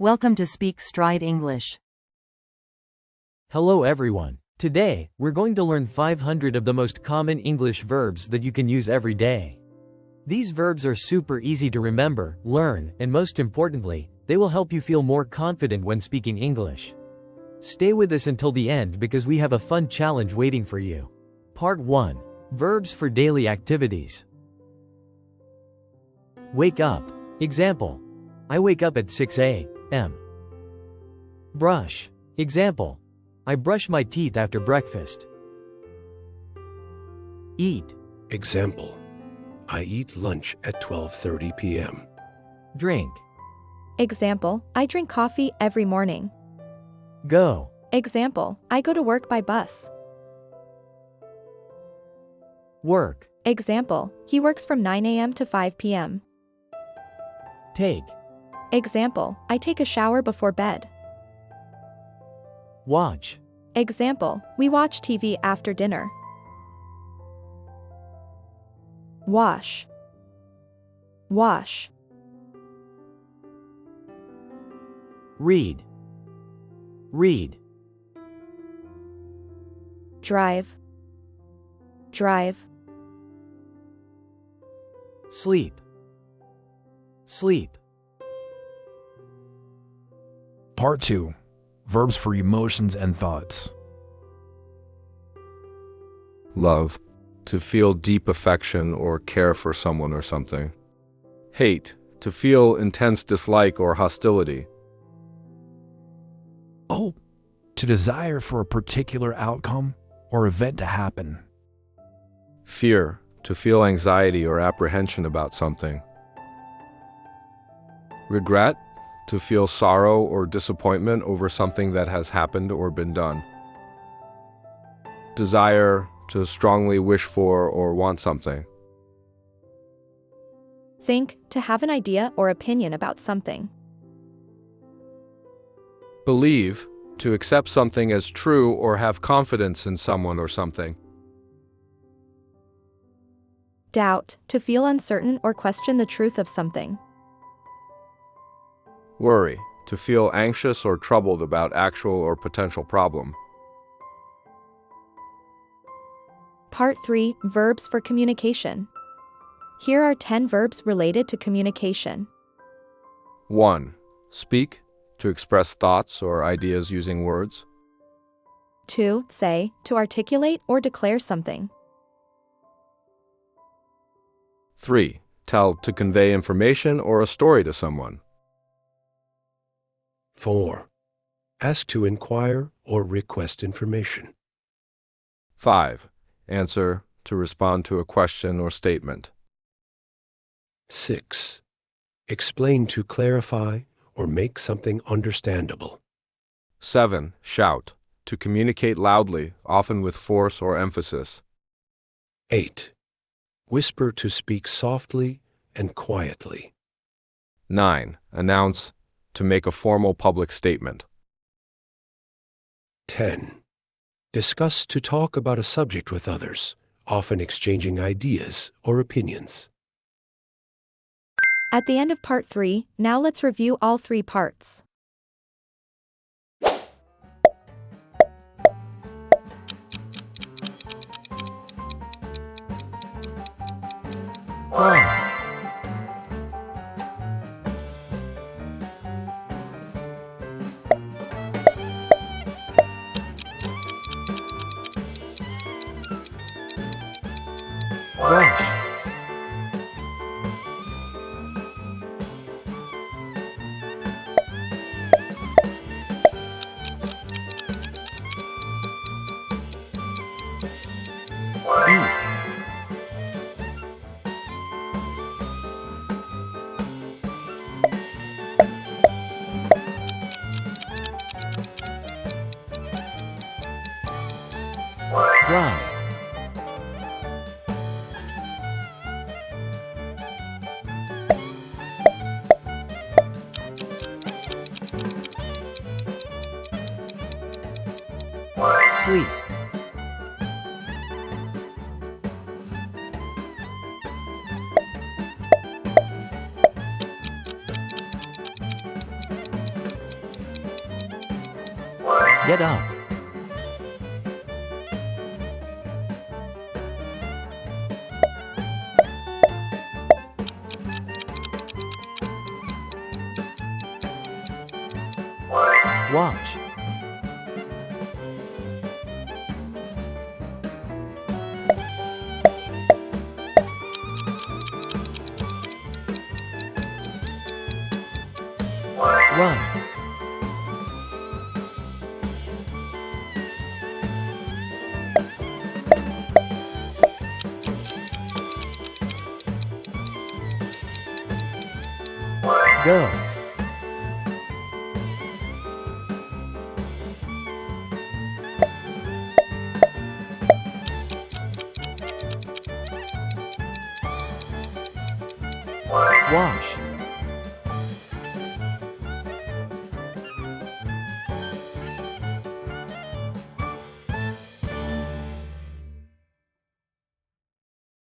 Welcome to Speak Stride English. Hello everyone. Today, we're going to learn 500 of the most common English verbs that you can use every day. These verbs are super easy to remember, learn, and most importantly, they will help you feel more confident when speaking English. Stay with us until the end because we have a fun challenge waiting for you. Part 1. Verbs for daily activities. Wake up. Example. I wake up at 6 a.m. Brush. Example. I brush my teeth after breakfast. Eat. Example, I eat lunch at 12:30 p.m. Drink. Example, I drink coffee every morning. Go. Example, I go to work by bus. Work. Example, he works from 9 a.m. to 5 p.m. Take. Example, I take a shower before bed. Watch. Example, we watch TV after dinner. Wash. Wash. Read. Read. Drive. Drive. Sleep. Sleep. Part 2. Verbs for emotions and thoughts. Love, to feel deep affection or care for someone or something. Hate, to feel intense dislike or hostility. Hope, to desire for a particular outcome or event to happen. Fear, to feel anxiety or apprehension about something. Regret, to feel sorrow or disappointment over something that has happened or been done. Desire, to strongly wish for or want something. Think, to have an idea or opinion about something. Believe, to accept something as true or have confidence in someone or something. Doubt, to feel uncertain or question the truth of something. Worry, to feel anxious or troubled about actual or potential problem. Part 3. Verbs for communication. Here are 10 verbs related to communication. 1. Speak, to express thoughts or ideas using words. 2. Say, to articulate or declare something. 3. Tell, to convey information or a story to someone. 4. Ask to inquire or request information. 5. Answer, to respond to a question or statement. 6. Explain to clarify or make something understandable. 7. Shout, to communicate loudly, often with force or emphasis. 8. Whisper to speak softly and quietly. 9. Announce, to make a formal public statement. 10. Discuss to talk about a subject with others, often exchanging ideas or opinions. At the end of part 3, now let's review all 3 parts. Fine. Brush. Eat. Drive. Sleep. Get up. Watch. Run. Go. Wash.